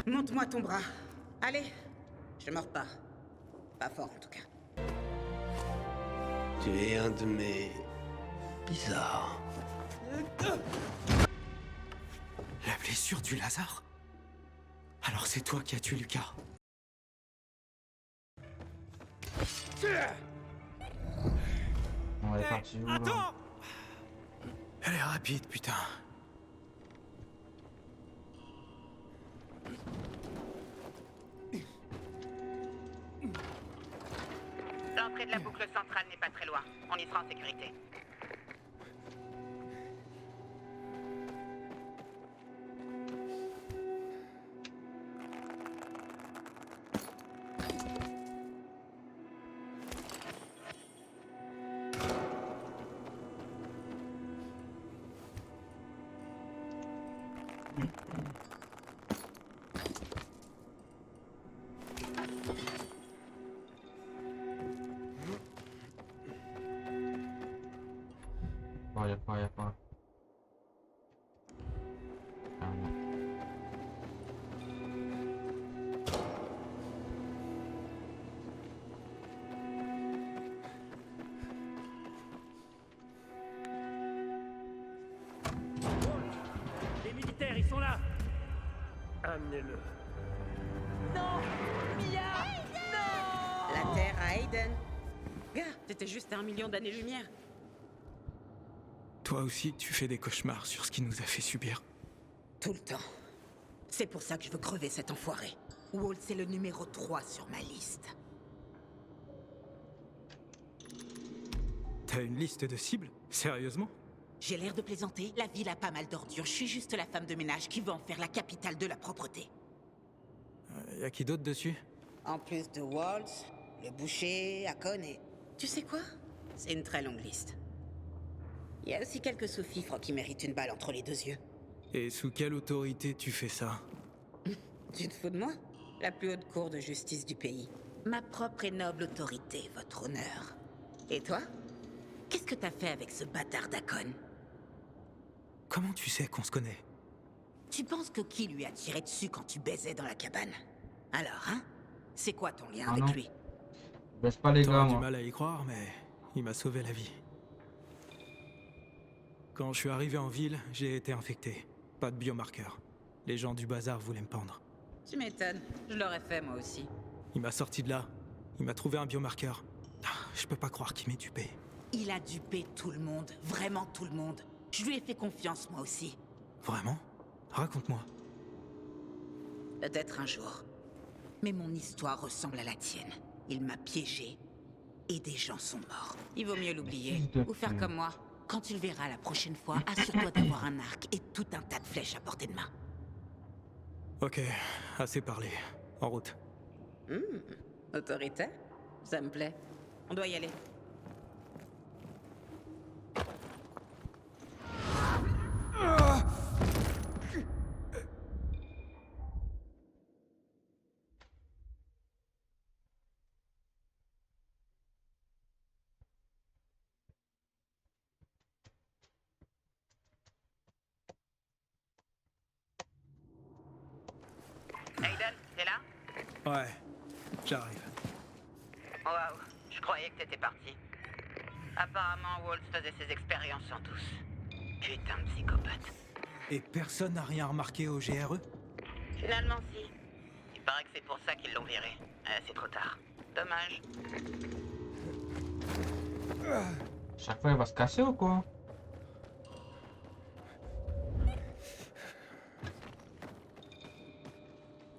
Monte-moi ton bras. Allez, je mords pas. Pas fort en tout cas. Tu es un de mes... bizarres. La blessure du Lazare? Alors c'est toi qui as tué Lucas. On est parti où là? Attends! Elle est rapide, putain. L'entrée de la boucle centrale n'est pas très loin. On y sera en sécurité. Bon, y'a pas. Ah, non. Les militaires, ils sont là. Amenez-le. Non, Mia, non. La Terre à Aiden. Gars, t'étais juste à 1 million d'années-lumière. Toi aussi, tu fais des cauchemars sur ce qu'il nous a fait subir. Tout le temps. C'est pour ça que je veux crever cet enfoiré. Walt, c'est le numéro 3 sur ma liste. T'as une liste de cibles? Sérieusement? J'ai l'air de plaisanter. La ville a pas mal d'ordures. Je suis juste la femme de ménage qui veut en faire la capitale de la propreté. Y a qui d'autre dessus? En plus de Walt, le boucher, Akon et... Tu sais quoi? C'est une très longue liste. Il y a aussi quelques sous-fifres qui méritent une balle entre les 2 yeux. Et sous quelle autorité tu fais ça? Tu te fous de moi? La plus haute cour de justice du pays. Ma propre et noble autorité, votre honneur. Et toi? Qu'est-ce que t'as fait avec ce bâtard d'Akon? Comment tu sais qu'on se connaît? Tu penses que qui lui a tiré dessus quand tu baisais dans la cabane? Alors, hein? C'est quoi ton lien avec non. lui? Baisse pas les gars, T'auras du moi. mal à y croire, mais il m'a sauvé la vie. Quand je suis arrivé en ville, j'ai été infecté. Pas de biomarqueur. Les gens du bazar voulaient me pendre. Tu m'étonnes. Je l'aurais fait, moi aussi. Il m'a sorti de là. Il m'a trouvé un biomarqueur. Je peux pas croire qu'il m'ait dupé. Il a dupé tout le monde. Vraiment tout le monde. Je lui ai fait confiance, moi aussi. Vraiment? Raconte-moi. Peut-être un jour. Mais mon histoire ressemble à la tienne. Il m'a piégé. Et des gens sont morts. Il vaut mieux l'oublier. Fils de Ou faire pute. comme moi. Quand tu le verras la prochaine fois, assure-toi d'avoir un arc et tout un tas de flèches à portée de main. Ok, assez parlé. En route. Autoritaire? Ça me plaît. On doit y aller. Aiden, t'es là? Ouais, j'arrive. Waouh, je croyais que t'étais parti. Apparemment, Walt faisait ses expériences en douce. Putain de psychopathe. Et personne n'a rien remarqué au GRE? Finalement, si. Il paraît que c'est pour ça qu'ils l'ont viré. C'est trop tard. Dommage. Chaque fois, il va se casser ou quoi?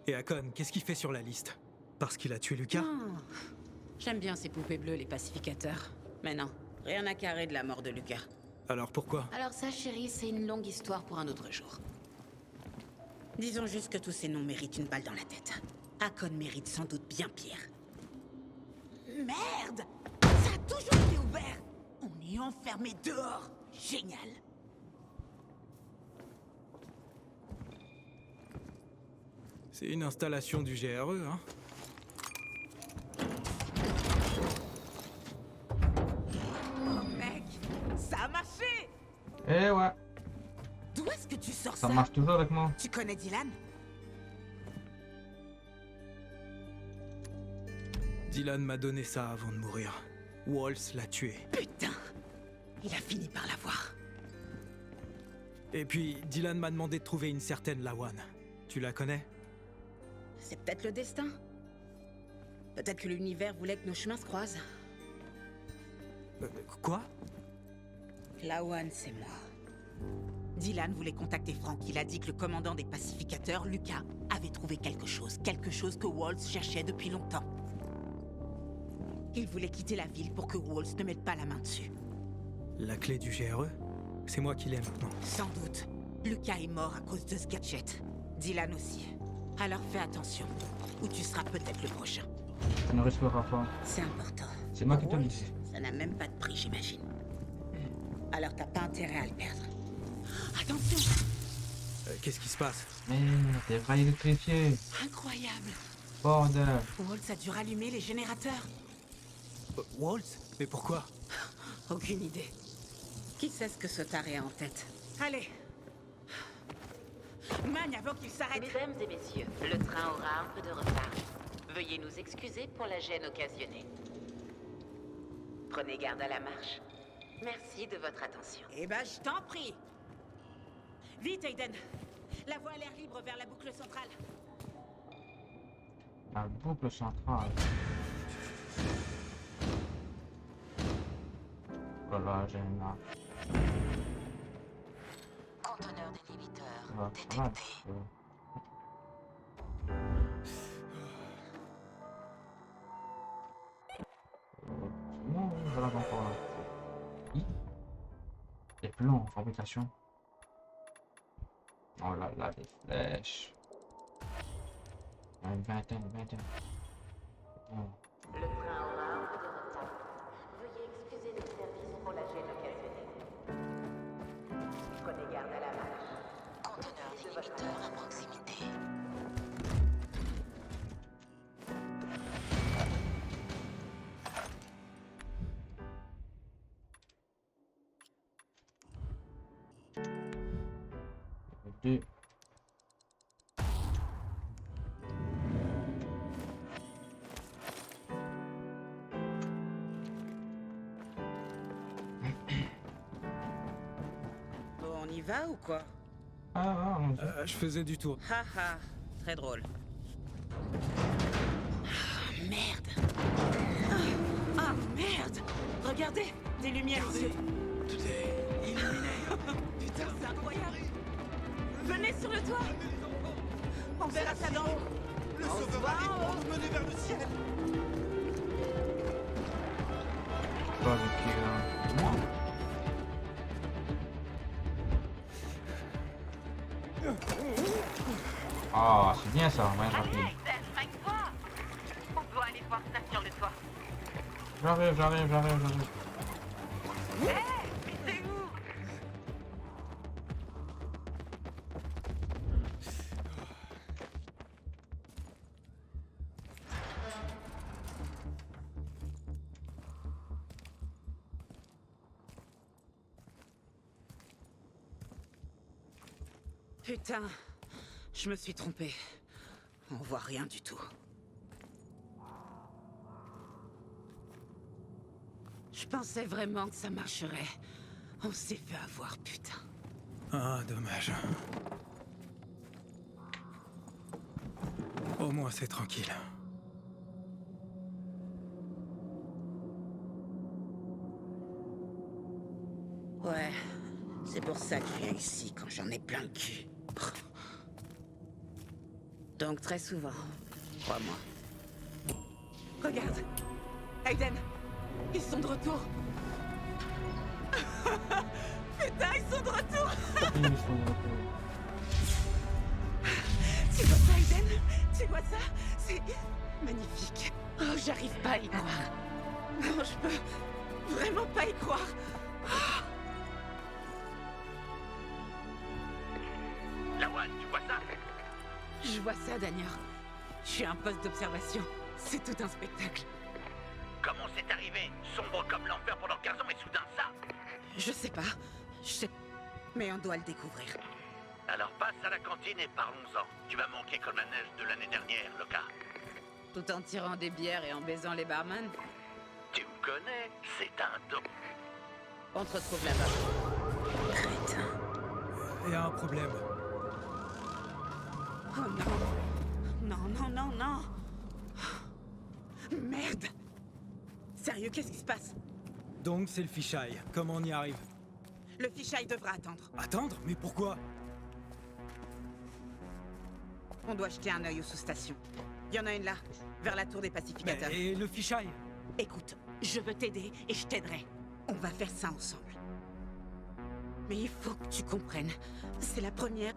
Et Akon, qu'est-ce qu'il fait sur la liste? Parce qu'il a tué Lucas? Oh, j'aime bien ces poupées bleues, les pacificateurs. Mais non, rien à carrer de la mort de Lucas. Alors pourquoi? Alors ça, chérie, c'est une longue histoire pour un autre jour. Disons juste que tous ces noms méritent une balle dans la tête. Akon mérite sans doute bien pire. Merde! Ça a toujours été ouvert! On est enfermé dehors! Génial! C'est une installation du GRE, hein? Eh ouais, D'où est-ce que tu sors ça ça? marche toujours avec moi. Tu connais Dylan? Dylan m'a donné ça avant de mourir. Waltz l'a tué. Putain! Il a fini par l'avoir. Et puis, Dylan m'a demandé de trouver une certaine Lawan. Tu la connais? C'est peut-être le destin. Peut-être que l'univers voulait que nos chemins se croisent. Quoi? Lawan, c'est moi. Dylan voulait contacter Frank. Il a dit que le commandant des pacificateurs, Lucas, avait trouvé quelque chose que Waltz cherchait depuis longtemps. Il voulait quitter la ville pour que Waltz ne mette pas la main dessus. La clé du GRE? C'est moi qui l'ai maintenant. Sans doute. Lucas est mort à cause de ce gadget. Dylan aussi. Alors fais attention, ou tu seras peut-être le prochain. Ça ne risquera pas. C'est important. C'est moi qui te le Waltz, dis. ça n'a même pas de prix, j'imagine. Alors t'as pas intérêt à le perdre. Attention! Qu'est-ce qui se passe? Mais t'es pas électrifié. Incroyable! Bordel. Waltz a dû rallumer les générateurs. Waltz? Mais pourquoi? Aucune idée. Qui sait ce que ce taré a en tête? Allez! Magne avant qu'il s'arrête! Mesdames et messieurs, le train aura un peu de retard. Veuillez nous excuser pour la gêne occasionnée. Prenez garde à la marche. Merci de votre attention. Eh ben, je t'en prie! Vite, Aiden! La voie a l'air libre vers la boucle centrale. La boucle centrale. Voilà, j'ai une arme. Conteneur d'inhibiteur Ah, détecté. voilà. Non, je l'avais encore là. Oui. Des plans en fabrication. Oh là là, des flèches. Il y a une vingtaine. Oh. Le train aura un peu de retard. Veuillez excuser le service pour la gêne occasionnée. Prenez garde à la marche. Conteneur d'inhibiteur à proximité. Deux. Bon, on y va ou quoi? Ah, Je faisais du tour. Haha, très drôle. Ah, merde! Ah, merde! Regardez! Des lumières ici! Tout est illuminé. Putain, c'est incroyable! Venez sur le toit! On verra ça d'en haut! Le sauveur arrive pour nous mener vers le ciel. pas avec moi. Ah, c'est bien ça, ouais, rapide. On doit aller voir ça sur le toit. J'arrive. Mais c'est où? Putain, je me suis trompé. On voit rien du tout. Je pensais vraiment que ça marcherait. On s'est fait avoir, putain. Ah, dommage. Au moins, c'est tranquille. Ouais, c'est pour ça que je viens ici quand j'en ai plein le cul. Donc très souvent, crois-moi. Regarde, Aiden, ils sont de retour. Putain, ils sont de retour. Tu vois ça, Aiden? Tu vois ça? C'est magnifique. Oh, j'arrive pas à y croire. Non, je peux vraiment pas y croire. Lawan, tu vois ça? Je vois ça, Daniel. Je suis à un poste d'observation. C'est tout un spectacle. Comment c'est arrivé? Sombre comme l'enfer pendant 15 ans et soudain ça? Je sais pas. Je sais Mais on doit le découvrir. Alors passe à la cantine et parlons-en. Tu vas manquer comme la neige de l'année dernière, Loka. Tout en tirant des bières et en baisant les barman. Tu me connais, c'est un don. On te retrouve là-bas. Crétin. Il y a un problème. Oh non. Non, non, non, non. Merde. Sérieux, qu'est-ce qui se passe? Donc c'est le fichaille. Comment on y arrive? Le fichaille devra attendre. Attendre? Mais pourquoi? On doit jeter un œil aux sous-stations. Il y en a une là, vers la tour des pacificateurs. Mais, et le fichaille? Écoute, je veux t'aider et je t'aiderai. On va faire ça ensemble. Mais il faut que tu comprennes. C'est la première.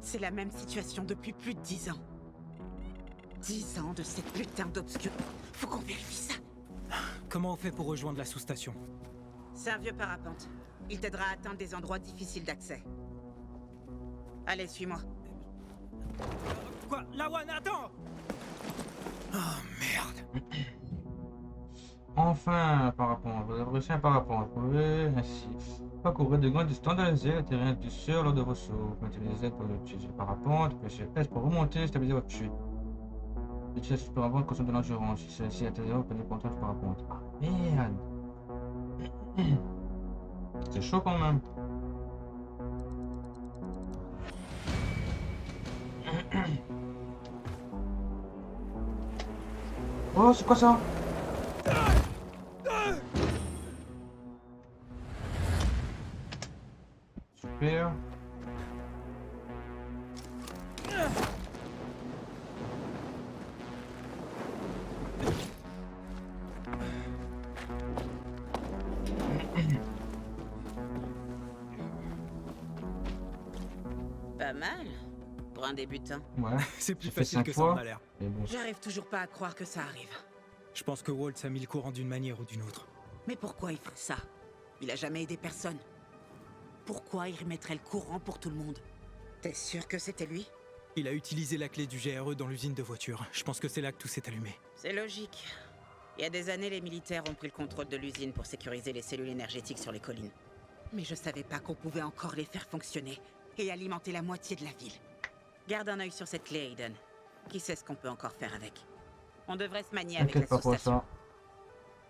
C'est la même situation depuis plus de 10 ans. 10 ans de cette putain d'obscur. Faut qu'on vérifie ça. Comment on fait pour rejoindre la sous-station? C'est un vieux parapente. Il t'aidera à atteindre des endroits difficiles d'accès. Allez, suis-moi. Quoi? Lawan, attends! Oh merde! Enfin, un parapente. Vous avez reçu un parapente. Vous pouvez ainsi parcourir de grandes distances dans les airs, le terrain du sûr lors de vos sauts. Maintenez les aides pour utiliser le parapente. Appuyez S pour remonter et stabiliser votre chute. Utilisez le parapente consomme de l'endurance. Si celle-ci est à 0, vous prenez le contrôle du parapente. Ah merde! C'est chaud quand même. Oh, c'est quoi ça? Super. Pas mal. Pour un débutant. Ouais. C'est plus J'ai fait facile 5 que ça fois. en a l'air. Mais bon. J'arrive toujours pas à croire que ça arrive. Je pense que Waltz a mis le courant d'une manière ou d'une autre. Mais pourquoi il ferait ça? Il a jamais aidé personne. Pourquoi il remettrait le courant pour tout le monde? T'es sûr que c'était lui? Il a utilisé la clé du GRE dans l'usine de voitures. Je pense que c'est là que tout s'est allumé. C'est logique. Il y a des années, les militaires ont pris le contrôle de l'usine pour sécuriser les cellules énergétiques sur les collines. Mais je savais pas qu'on pouvait encore les faire fonctionner et alimenter la moitié de la ville. Garde un œil sur cette clé, Aiden. Qui sait ce qu'on peut encore faire avec? On devrait se manier avec la T'inquiète pas pour sous-station. ça.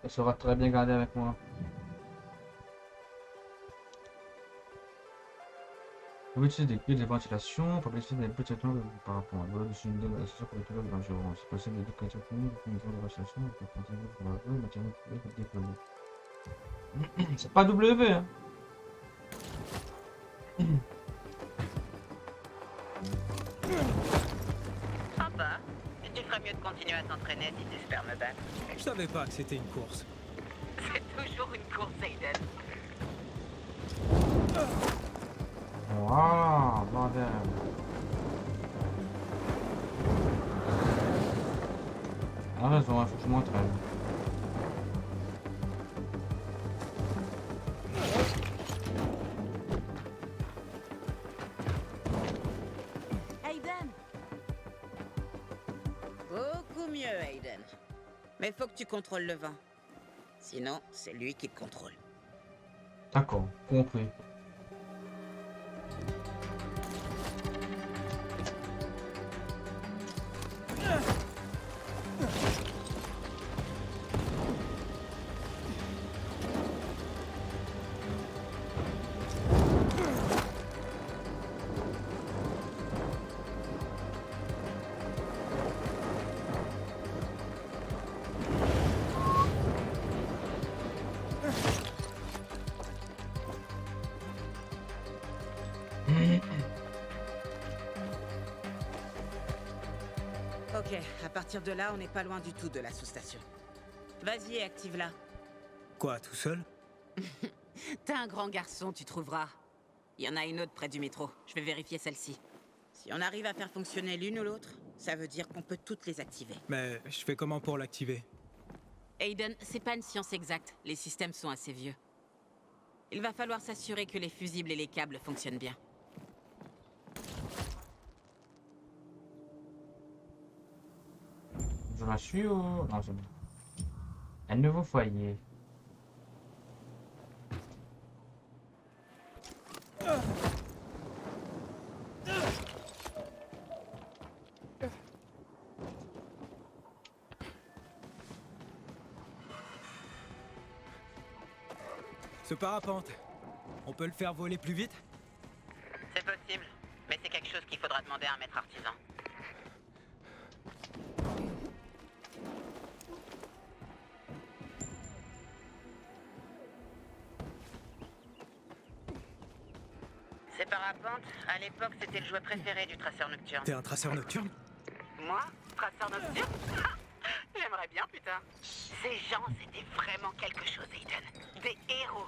Elle sera très bien gardée avec moi. Vous utilisez des clés de ventilation pour baisser des petits temps de parapente. Voilà, je suis une donne à la station pour le tour de l'endurance. Si possible, les deux créatures communes pour une zone de ventilation, pour continuer pour la rue, matériel déployé. C'est pas W, hein. Sympa. Tu ferais mieux de continuer à t'entraîner si tu espères me battre. Je savais pas que c'était une course. C'est toujours une course, Aiden. Waouh, bordel. Ah raison, il faut que je m'entraîne. Aiden! Beaucoup mieux, Aiden. Mais faut que tu contrôles le vent. Sinon, c'est lui qui te contrôle. D'accord, compris. Ok, à partir de là, on n'est pas loin du tout de la sous-station. Vas-y et active-la. Quoi, tout seul? T'es un grand garçon, tu trouveras. Il y en a une autre près du métro. Je vais vérifier celle-ci. Si on arrive à faire fonctionner l'une ou l'autre, ça veut dire qu'on peut toutes les activer. Mais je fais comment pour l'activer? Aiden, c'est pas une science exacte. Les systèmes sont assez vieux. Il va falloir s'assurer que les fusibles et les câbles fonctionnent bien. Je la suis ou... Non, c'est bon. Un nouveau foyer. Ce parapente, on peut le faire voler plus vite? C'est possible, mais c'est quelque chose qu'il faudra demander à un maître artisan. Ces parapentes, à l'époque, c'était le jouet préféré du traceur nocturne. T'es un traceur nocturne? Moi, traceur nocturne? J'aimerais bien, putain. Ces gens, c'était vraiment quelque chose, Aiden. Des héros.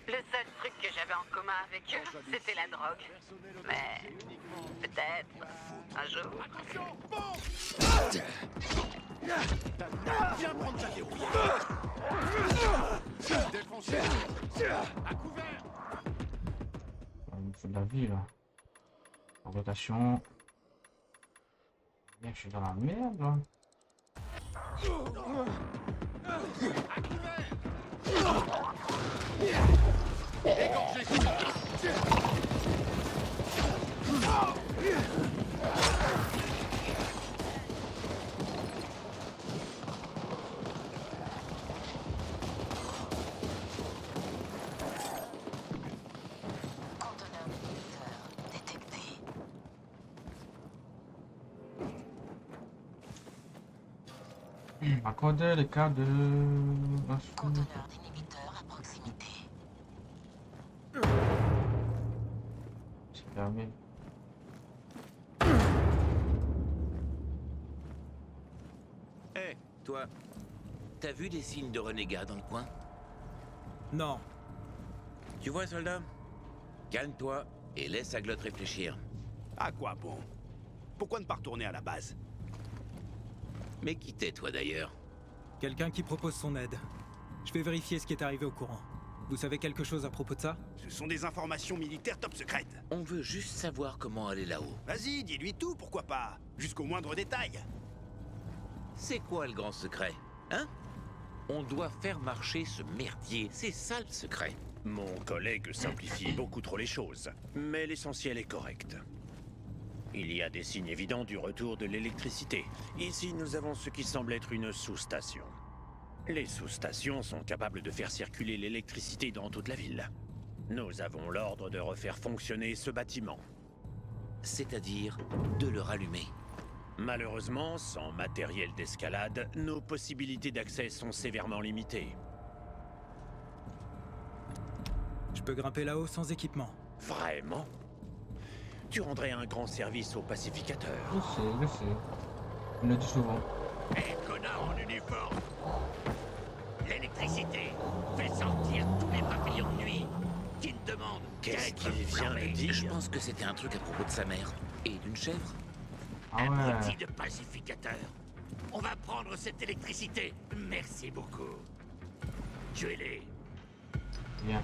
Le seul truc que j'avais en commun avec eux, c'était la drogue. Mais peut-être un jour. Viens prendre ta dérouille. Défoncé. À couvert. Il me faut de la vie là. En rotation. Bien, je suis dans la merde là. À couvert. Égorgez Conteneur d'émetteur détecté. Accorder les cas de... Conteneur d'inhibiteur à proximité. C'est fermé. Hé, toi, t'as vu des signes de renégats dans le coin? Non. Tu vois, soldat? Calme-toi et laisse sa glotte réfléchir. À quoi bon? Pourquoi ne pas retourner à la base? Mais qui t'es, toi, d'ailleurs? Quelqu'un qui propose son aide. Je vais vérifier ce qui est arrivé au courant. Vous savez quelque chose à propos de ça? Ce sont des informations militaires top secrètes. On veut juste savoir comment aller là-haut. Vas-y, dis-lui tout, pourquoi pas? Jusqu'au moindre détail. C'est quoi le grand secret? Hein? On doit faire marcher ce merdier, c'est ça le secret. Mon collègue simplifie beaucoup trop les choses, mais l'essentiel est correct. Il y a des signes évidents du retour de l'électricité. Ici, nous avons ce qui semble être une sous-station. Les sous-stations sont capables de faire circuler l'électricité dans toute la ville. Nous avons l'ordre de refaire fonctionner ce bâtiment. C'est-à-dire de le rallumer. Malheureusement, sans matériel d'escalade, nos possibilités d'accès sont sévèrement limitées. Je peux grimper là-haut sans équipement. Vraiment? Tu rendrais un grand service aux pacificateurs. Je sais. On le dit souvent. Hé, connard en uniforme! L'électricité fait sortir tous les papillons de nuit qui ne demandent Qu'est-ce qu'à qu'il être vient de formés. dire? Je pense que c'était un truc à propos de sa mère. Et d'une chèvre. Ah Abruti ouais. de pacificateur. On va prendre cette électricité. Merci beaucoup. Tuez-les. Bien.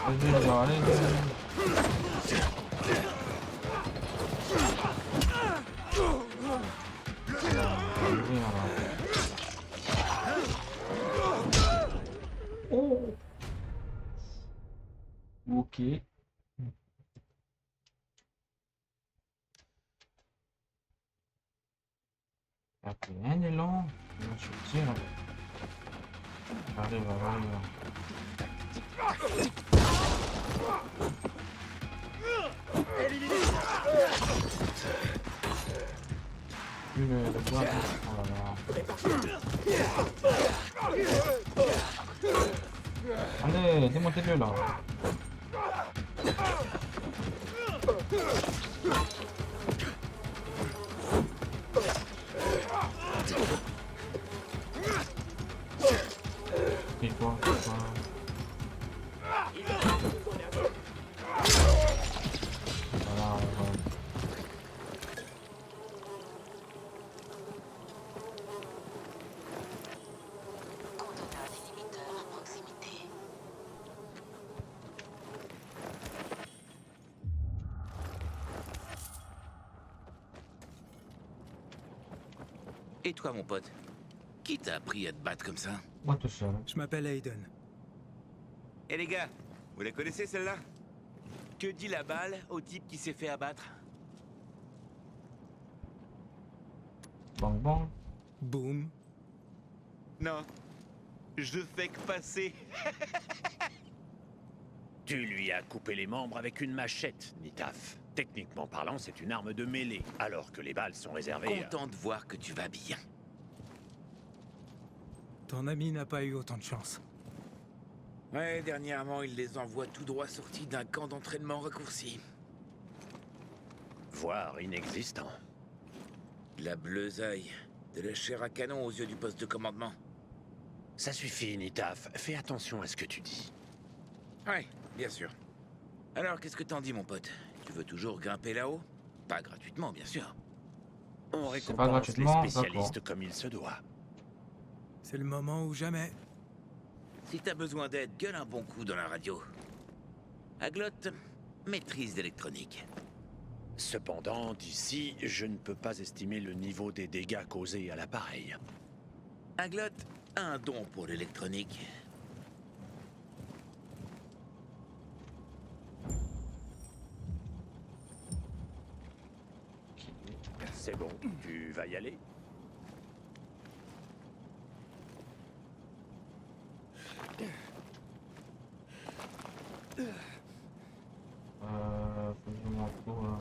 Vas-y, allez. Oh. Ok. Ok, un élan. Je tire. Arrive. Le bois. Oh là là. Allez, démontez-le là. Et quoi? Voilà. Conteneur d'inhibiteur à proximité. Et toi, mon pote? Qui t'a appris à te battre comme ça? Moi tout seul. Je m'appelle Aiden. Eh les gars, vous la connaissez celle-là? Que dit la balle au type qui s'est fait abattre? Bang bang. Boum. Non, je fais que passer. Tu lui as coupé les membres avec une machette, Nitaf. Techniquement parlant, c'est une arme de mêlée, alors que les balles sont réservées à... Content de voir que tu vas bien. Ton ami n'a pas eu autant de chance. Ouais, dernièrement, il les envoie tout droit sortis d'un camp d'entraînement raccourci. voire inexistant. De la bleusaille, de la chair à canon aux yeux du poste de commandement. Ça suffit, Nitaf. Fais attention à ce que tu dis. Ouais, bien sûr. Alors, qu'est-ce que t'en dis, mon pote? Tu veux toujours grimper là-haut? Pas gratuitement, bien sûr. On pas récompense les gratuitement, spécialistes d'accord. comme il se doit. C'est le moment ou jamais. Si t'as besoin d'aide, gueule un bon coup dans la radio. Aglot, maîtrise d'électronique. Cependant, d'ici, je ne peux pas estimer le niveau des dégâts causés à l'appareil. Aglot a un don pour l'électronique. C'est bon, tu vas y aller? Faut que je m'en trouve.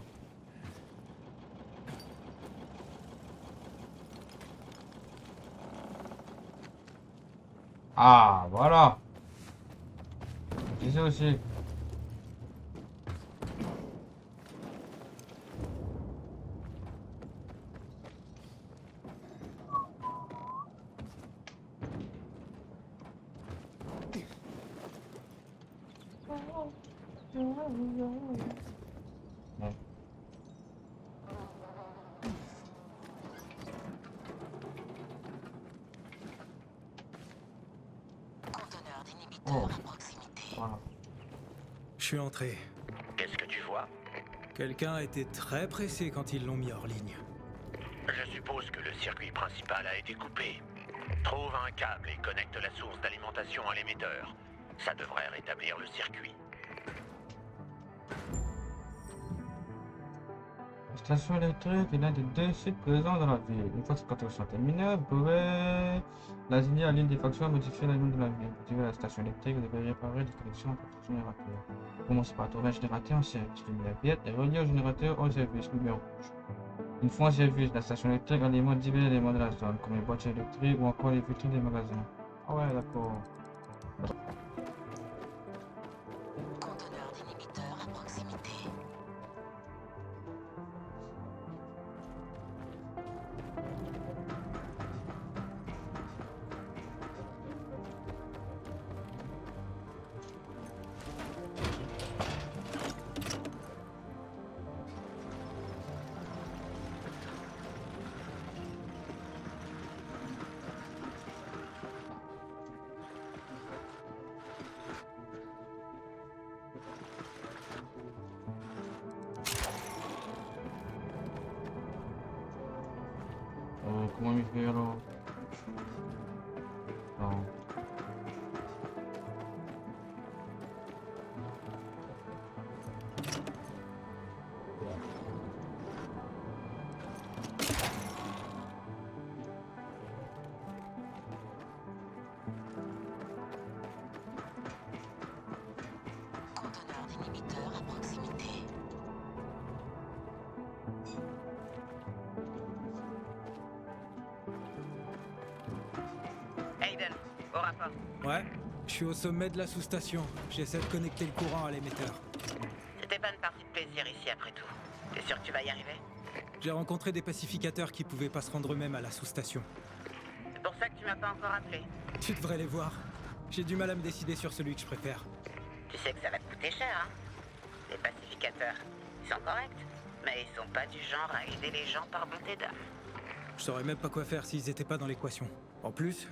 Ah, voilà. Je disais aussi. Bon. Conteneur d'inhibiteurs Oh. à proximité. Voilà. Je suis entré. Qu'est-ce que tu vois? Quelqu'un était très pressé quand ils l'ont mis hors ligne. Je suppose que le circuit principal a été coupé. Trouve un câble et connecte la source d'alimentation à l'émetteur. Ça devrait rétablir le circuit. La station électrique est l'un des 2 sites présents dans la ville. Une fois que cette construction est terminée, vous pourrez l'assigner à l'une des factions et modifier la ligne de la ville. Pour activer la station électrique, vous devez réparer les connexions entre les générateurs. Commencez par trouver un générateur en service. Lumière verte est relié au générateur en service, lumière rouge. Une fois en service, la station électrique alimente divers éléments de la zone, comme les voitures électriques ou encore les vitrines des magasins. Ah ouais, d'accord. Conteneur d'inhibiteurs à proximité. Comment il fait alors? Non. Conteneur d'inhibiteurs à proximité. Aiden, au rapport. Ouais, je suis au sommet de la sous-station. J'essaie de connecter le courant à l'émetteur. C'était pas une partie de plaisir ici après tout. T'es sûr que tu vas y arriver? J'ai rencontré des pacificateurs qui pouvaient pas se rendre eux-mêmes à la sous-station. C'est pour ça que tu m'as pas encore appelé. Tu devrais les voir. J'ai du mal à me décider sur celui que je préfère. Tu sais que ça va te coûter cher, hein? Les pacificateurs, ils sont corrects, mais ils sont pas du genre à aider les gens par bonté d'âme. Je saurais même pas quoi faire s'ils étaient pas dans l'équation. En plus,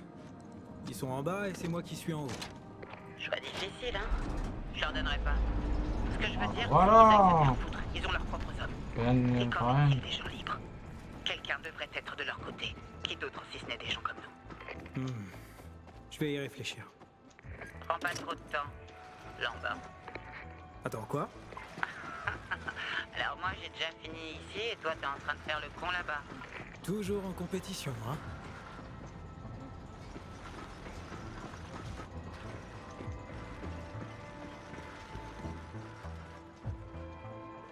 ils sont en bas et c'est moi qui suis en haut. Choix difficile, hein? Je leur donnerai pas. Ce que je veux dire, voilà. c'est qu'ils aillent se faire foutre. Ils ont leurs propres hommes. Et Ben, quand rien. il y a des gens libres, quelqu'un devrait être de leur côté. Qui d'autre si ce n'est des gens comme nous? Je vais y réfléchir. Prends pas trop de temps. Lambert. Attends, quoi? Alors moi j'ai déjà fini ici et toi t'es en train de faire le con là-bas. Toujours en compétition, hein?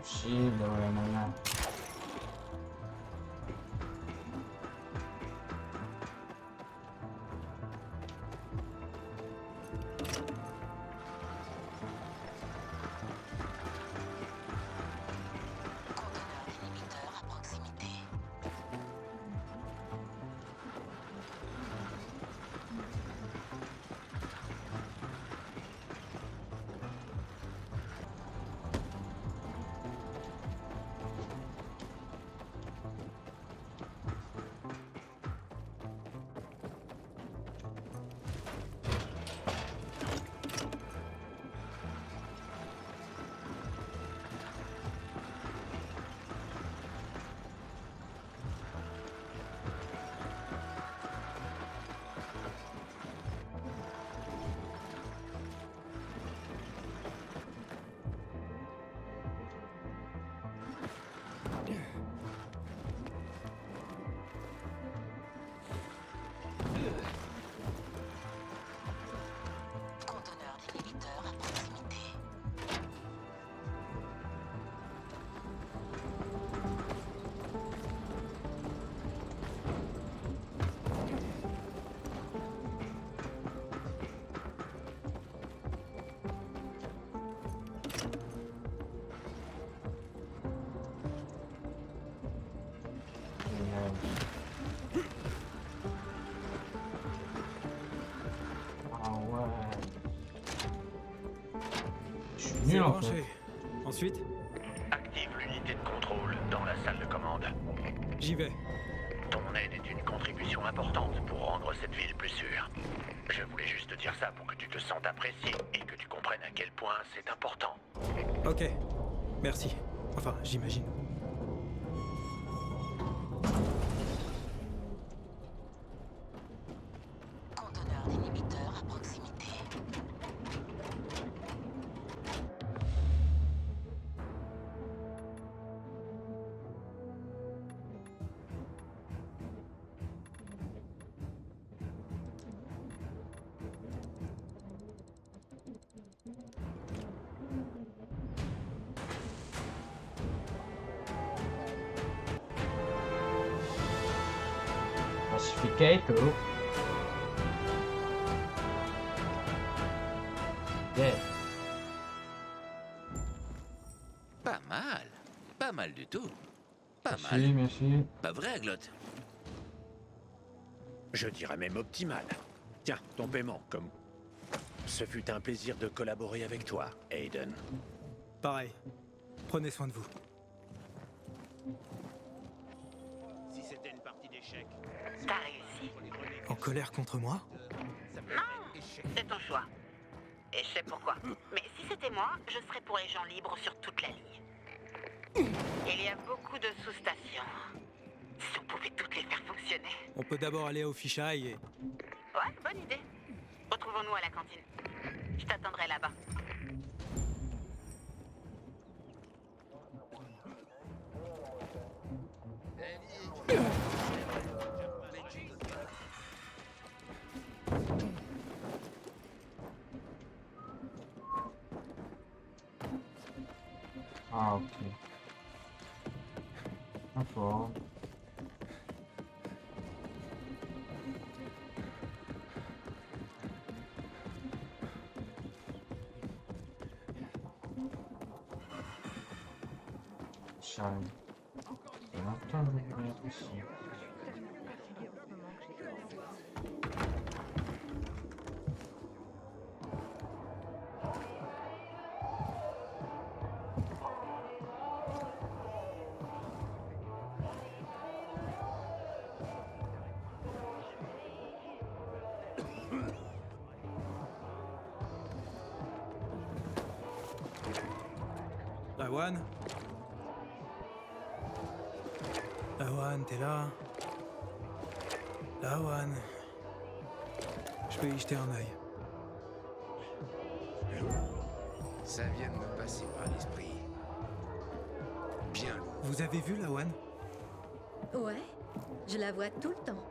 Shield, ouais, maintenant. Conteneur d'inhibiteur à proximité. Conteneur d'inhibiteur à proximité. Ah ouais. Je suis C'est nul en branché. fait. Ensuite, Active l'unité de contrôle dans la salle de commande. j'y vais. Ton aide est une contribution importante pour rendre cette ville plus sûre. Je voulais juste te dire ça pour que tu te sentes apprécié et que tu comprennes à quel point c'est important. Ok. Merci. Enfin, j'imagine. Conteneur d'inhibiteur à proximité. Pacificator. Yeah. Pas mal. Pas mal du tout. Pas Merci, mal. merci. Pas vrai, Glotte? Je dirais même optimal. Tiens, ton paiement, comme... Ce fut un plaisir de collaborer avec toi, Aiden. Pareil. Prenez soin de vous. Si c'était une partie d'échecs... T'as réussi. En colère contre moi? Non, c'est ton choix. Et je sais pourquoi. Mais si c'était moi, je serais pour les gens libres sur toute la ligne. Il y a beaucoup de sous-stations. Si on pouvait toutes les faire fonctionner. On peut d'abord aller au fisheye et... Ouais, bonne idée. Retrouvons-nous à la cantine. Je t'attendrai là-bas. Ah, ok. D'accord. Charles. Ça fait longtemps que je ne viens ici. Awan? Awan, t'es là? Lawan. Je vais y jeter un œil. Ça vient de me passer par l'esprit. Bien lourd. Vous avez vu Lawan? Ouais, je la vois tout le temps.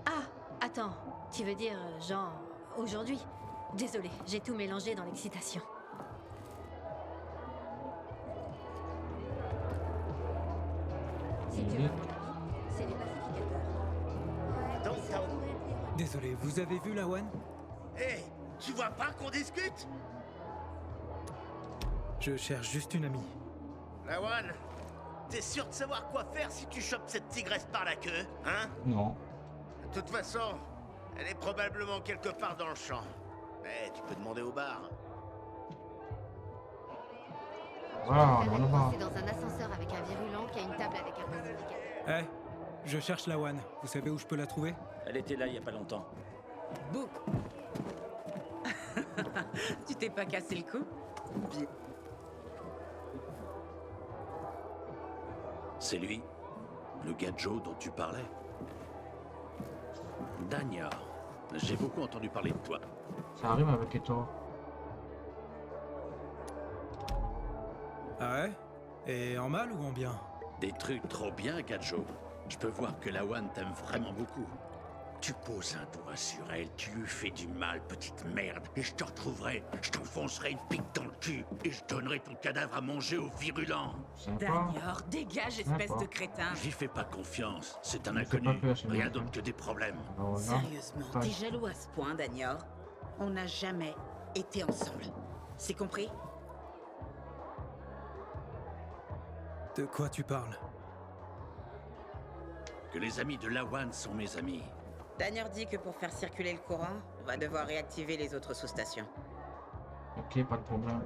Ah, attends, tu veux dire, genre, aujourd'hui? Désolé, j'ai tout mélangé dans l'excitation. Si tu veux mon avis, c'est les pacificateurs. Désolé, vous avez vu Lawan? Hé, tu vois pas qu'on discute? Je cherche juste une amie. Lawan, t'es sûr de savoir quoi faire si tu chopes cette tigresse par la queue, hein? Non. De toute façon, elle est probablement quelque part dans le champ. Mais tu peux demander au bar. Voilà, on va voir. C'est dans un ascenseur avec un virulent qui a une table avec un pacificateur. Eh, je cherche Lawan. Vous savez où je peux la trouver? Elle était là il y a pas longtemps. Bouh. Tu t'es pas cassé le cou? Bien. C'est lui, le gars Joe dont tu parlais. Danya, j'ai beaucoup entendu parler de toi. Ça arrive avec Eto. Ah ouais? Et en mal ou en bien? Des trucs trop bien, Gadjo. Je peux voir que Lawan t'aime vraiment beaucoup. Tu poses un doigt sur elle, tu lui fais du mal, petite merde, et je te retrouverai, je t'enfoncerai une pique dans le cul, et je donnerai ton cadavre à manger aux virulents. Sympa. Danior, dégage, espèce de crétin. J'y fais pas confiance, c'est un Je fais inconnu, pas peur, c'est rien bien. d'autre que des problèmes. Alors, là, Sérieusement, ouais. t'es jaloux à ce point, Danior? On n'a jamais été ensemble. C'est compris? De quoi tu parles? Que les amis de Lawan sont mes amis. Danior dit que pour faire circuler le courant, on va devoir réactiver les autres sous-stations. Ok, pas de problème.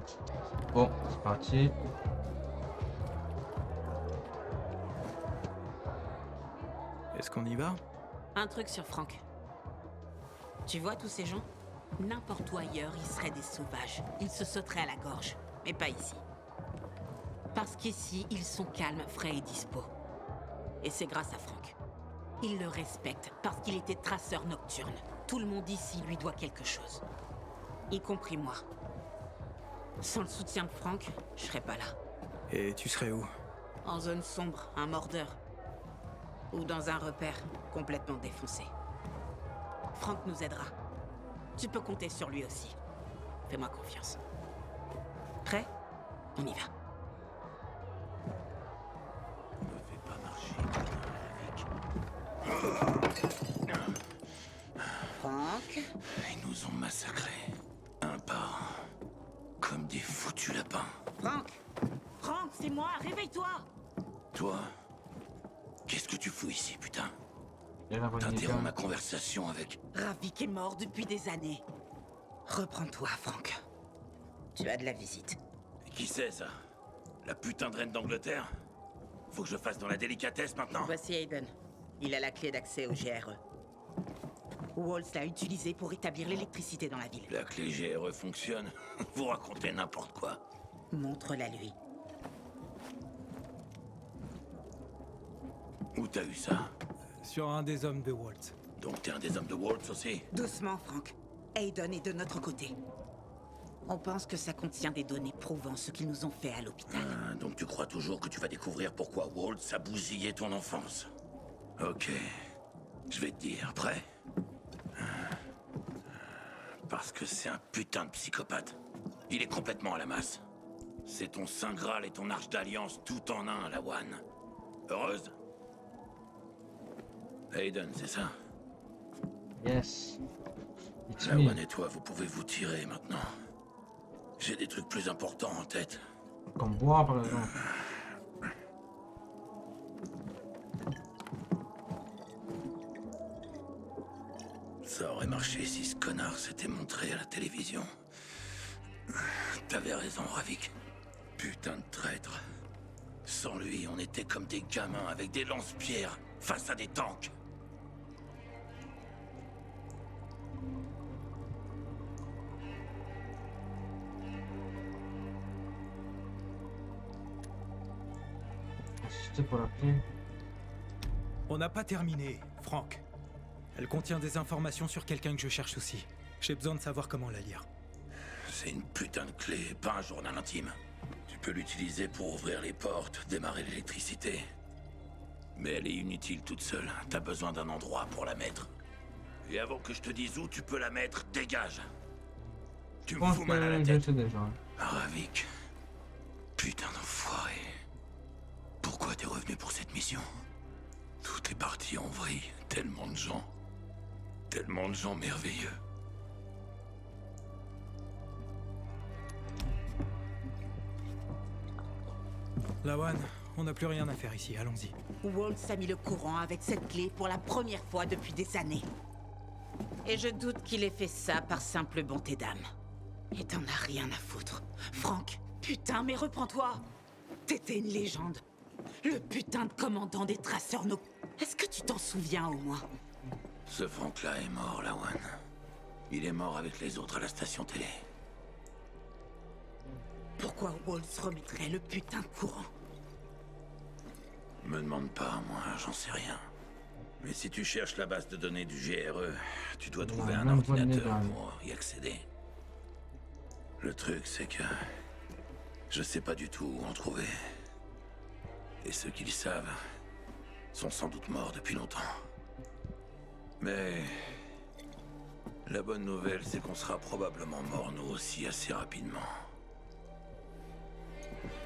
Bon, c'est parti. Est-ce qu'on y va? Un truc sur Frank. Tu vois tous ces gens? N'importe où ailleurs, ils seraient des sauvages. Ils se sauteraient à la gorge. Mais pas ici. Parce qu'ici, ils sont calmes, frais et dispo. Et c'est grâce à Frank. Ils le respectent parce qu'il était traceur nocturne. Tout le monde ici lui doit quelque chose. Y compris moi. Sans le soutien de Frank, je serais pas là. Et tu serais où? En zone sombre, un mordeur. Ou dans un repère complètement défoncé. Frank nous aidera. Tu peux compter sur lui aussi. Fais-moi confiance. Prêt? On y va. Me fais pas marcher, Frank? Ils nous ont massacrés, un par un, comme des foutus lapins. Frank! Frank, c'est moi! Réveille-toi! Toi, qu'est-ce que tu fous ici, putain? Il y a la bonne T'interromps idée. ma conversation avec... Ravik est mort depuis des années. Reprends-toi, Frank. Tu as de la visite. Qui c'est, ça? La putain de reine d'Angleterre? Faut que je fasse dans la délicatesse, maintenant? Voici Aiden. Il a la clé d'accès au GRE. Walls l'a utilisée pour établir l'électricité dans la ville. La clé GRE fonctionne? Vous racontez n'importe quoi. Montre-la lui. Où t'as eu ça? Sur un des hommes de Walt. Donc t'es un des hommes de Waltz aussi? Doucement, Frank. Aiden est de notre côté. On pense que ça contient des données prouvant ce qu'ils nous ont fait à l'hôpital. Ah, donc tu crois toujours que tu vas découvrir pourquoi Waltz a bousillé ton enfance? Ok. Je vais te dire, prêt? Parce que c'est un putain de psychopathe. Il est complètement à la masse. C'est ton Saint Graal et ton Arche d'Alliance tout en un, Lawan. Heureuse? Aiden, c'est ça? Yes. It's me. Lawan et toi, vous pouvez vous tirer maintenant. J'ai des trucs plus importants en tête. Comme boire, par exemple. Ça aurait marché si ce connard s'était montré à la télévision. T'avais raison, Ravik. Putain de traître. Sans lui, on était comme des gamins avec des lance-pierres face à des tanks. Assister pour la clé. On n'a pas terminé, Frank. Elle contient des informations sur quelqu'un que je cherche aussi. J'ai besoin de savoir comment la lire. C'est une putain de clé, pas un journal intime. Tu peux l'utiliser pour ouvrir les portes, démarrer l'électricité. Mais elle est inutile toute seule. T'as besoin d'un endroit pour la mettre. Et avant que je te dise où tu peux la mettre, dégage. Tu Je me pense fous mal à la que je tête. sais déjà. Ravik. Putain d'enfoiré. Pourquoi t'es revenu pour cette mission? Tout est parti en vrille. Tellement de gens. Tellement de gens merveilleux. Lawan, on n'a plus rien à faire ici, allons-y. Waltz a mis le courant avec cette clé pour la première fois depuis des années. Et je doute qu'il ait fait ça par simple bonté d'âme. Et t'en as rien à foutre. Franck, putain, mais reprends-toi. T'étais une légende. Le putain de commandant des traceurs no... Est-ce que tu t'en souviens au moins? Ce Franck-là est mort, Lawan. Il est mort avec les autres à la station télé. Pourquoi Waltz remettrait le putain de courant? Me demande pas, moi, j'en sais rien. Mais si tu cherches la base de données du GRE, tu dois trouver un ordinateur pour y accéder. Le truc, c'est que... je sais pas du tout où en trouver. Et ceux qui le savent sont sans doute morts depuis longtemps. Mais... la bonne nouvelle, c'est qu'on sera probablement morts nous aussi assez rapidement.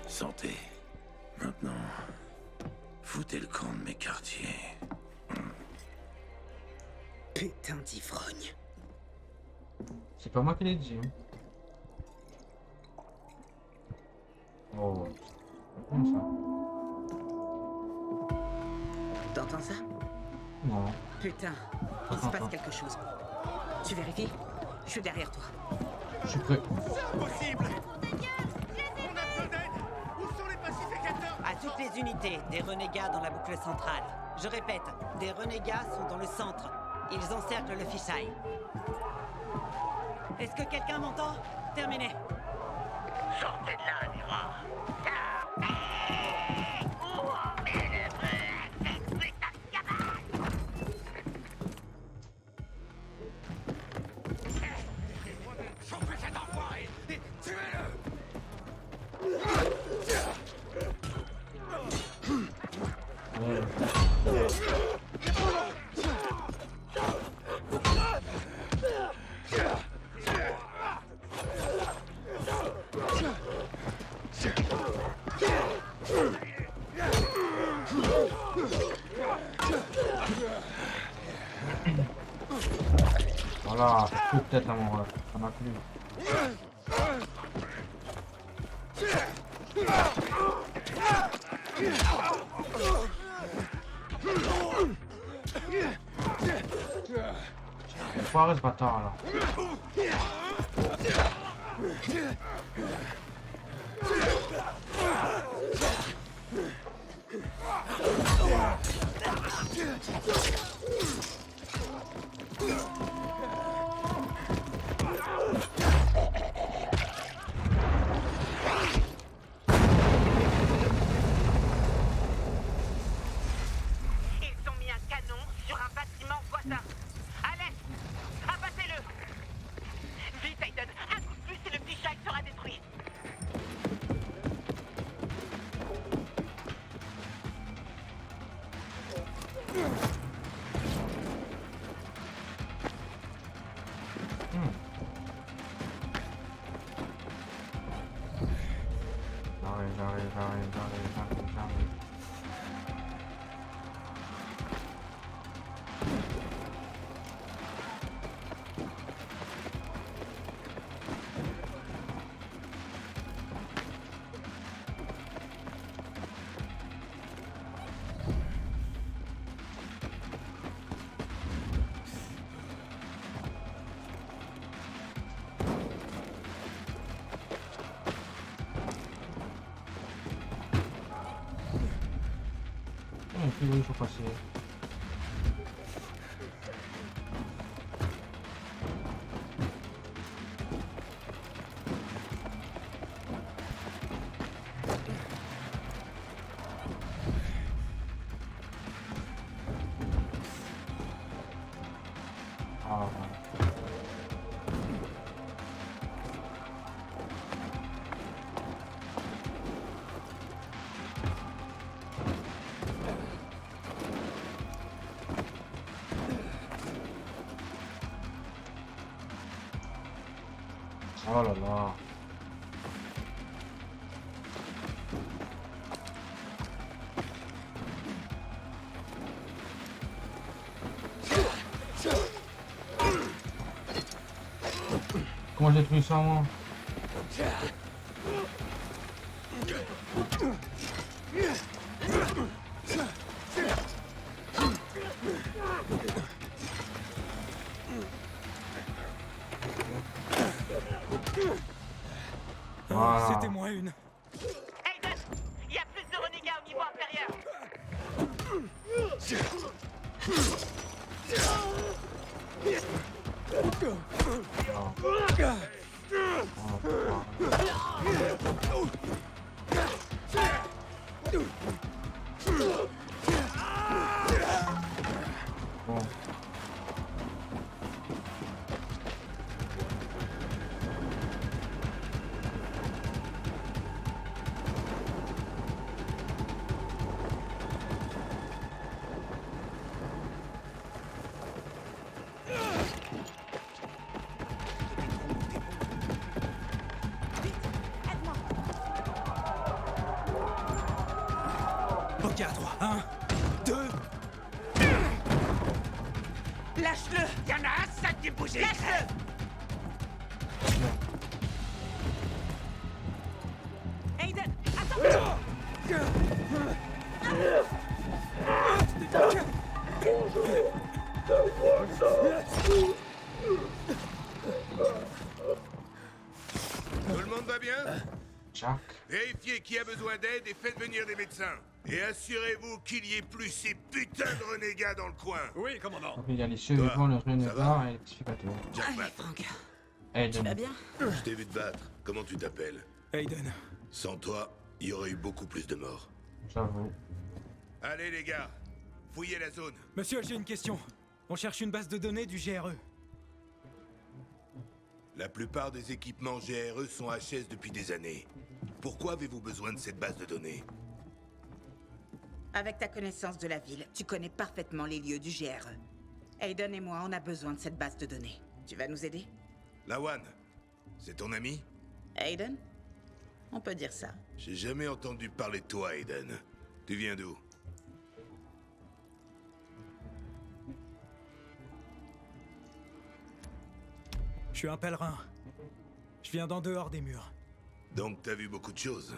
Santé. Maintenant... foutez le camp de mes quartiers. Putain d'ivrogne. C'est pas moi qui l'ai dit. Hein. Oh. Comme ça. T'entends ça? Non. Putain, il se passe quelque chose. Tu vérifies? Je suis derrière toi. Je suis prêt. C'est impossible! On a besoin d'aide! Où sont les pacificateurs? À toutes les unités, des renégats dans la boucle centrale. Je répète, des renégats sont dans le centre. Ils encerclent le fisheye. Est-ce que quelqu'un m'entend? Terminé. Sortez de là, Mira. Chopez cet enfoiré et tuez-le! Voilà, coup de tête à mon ref, ça m'a plu. Foiré ce bâtard là. Ils ont mis un canon sur un bâtiment voisin. À l'est. Abattez-le. Vite, Aiden. Un coup de plus et le fisheye sera détruit. J'arrive. Puis oui, il faut passer. Ah, oh là là. Comment j'ai détruit ça moi? Voilà. C'était moins une. Aiden, il y a plus de renégats au niveau inférieur. Bon. Ok, à toi. 1, 2. Lâche-le! Y'en a un sac qui bouge. Lâche-le! Aiden, attends! Tout le monde va bien? Jack. Vérifiez qui a besoin d'aide et faites venir des médecins. Et assurez-vous qu'il y ait plus ces putains de renégats dans le coin. Oui, commandant. Donc il y a les survivants, le renégat et l'explicateur. Allez, Frank. Aiden. Tu vas bien? Je t'ai vu te battre. Comment tu t'appelles? Aiden. Sans toi, il y aurait eu beaucoup plus de morts. J'avoue. Allez les gars, fouillez la zone. Monsieur, j'ai une question. On cherche une base de données du GRE. La plupart des équipements GRE sont HS depuis des années. Pourquoi avez-vous besoin de cette base de données? Avec ta connaissance de la ville, tu connais parfaitement les lieux du GRE. Aiden et moi, on a besoin de cette base de données. Tu vas nous aider? Lawan, c'est ton ami? Aiden? On peut dire ça. J'ai jamais entendu parler de toi, Aiden. Tu viens d'où? Je suis un pèlerin. Je viens d'en dehors des murs. Donc t'as vu beaucoup de choses.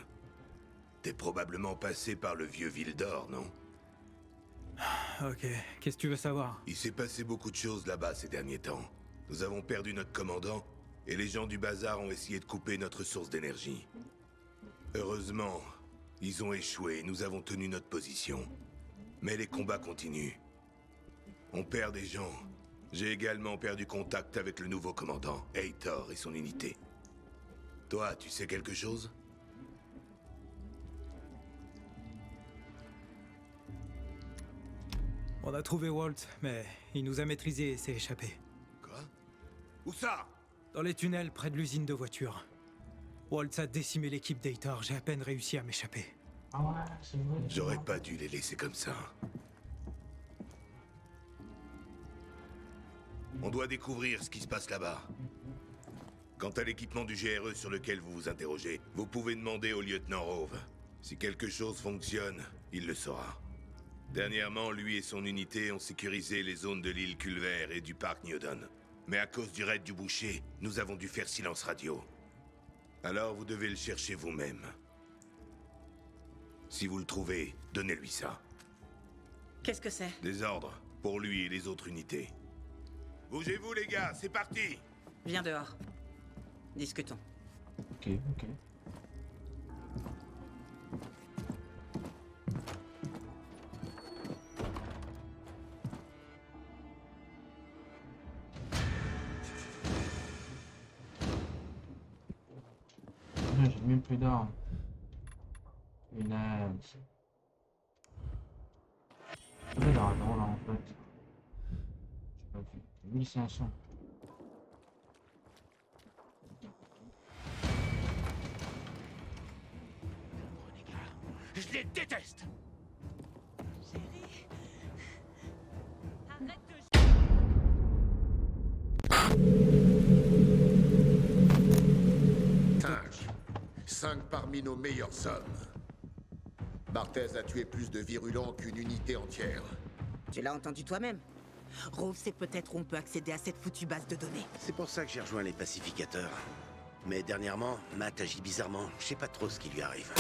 T'es probablement passé par le vieux Ville d'Or, non? Ok, qu'est-ce que tu veux savoir? Il s'est passé beaucoup de choses là-bas ces derniers temps. Nous avons perdu notre commandant, et les gens du bazar ont essayé de couper notre source d'énergie. Heureusement, ils ont échoué et nous avons tenu notre position. Mais les combats continuent. On perd des gens. J'ai également perdu contact avec le nouveau commandant, Heitor et son unité. Toi, tu sais quelque chose? On a trouvé Walt, mais il nous a maîtrisés et s'est échappé. Quoi? Où ça? Dans les tunnels près de l'usine de voitures. Walt a décimé l'équipe d'Heitor, j'ai à peine réussi à m'échapper. Ah ouais, c'est vrai. J'aurais pas dû les laisser comme ça. On doit découvrir ce qui se passe là-bas. Quant à l'équipement du GRE sur lequel vous vous interrogez, vous pouvez demander au lieutenant Rove. Si quelque chose fonctionne, il le saura. Dernièrement, lui et son unité ont sécurisé les zones de l'île Culver et du parc Newton. Mais à cause du raid du boucher, nous avons dû faire silence radio. Alors vous devez le chercher vous-même. Si vous le trouvez, donnez-lui ça. Qu'est-ce que c'est? Des ordres, pour lui et les autres unités. Bougez-vous les gars, c'est parti! Viens dehors. Discutons. Ok, ok. J'ai même plus d'armes. Punaise. Il est là, non, là, en fait. J'ai pas vu. 1500. Je les déteste. Chérie. Arrête de... 5 parmi nos meilleurs hommes. Barthez a tué plus de virulents qu'une unité entière. Tu l'as entendu toi-même. Rose sait peut-être où on peut accéder à cette foutue base de données. C'est pour ça que j'ai rejoint les pacificateurs. Mais dernièrement, Matt agit bizarrement. Je sais pas trop ce qui lui arrive.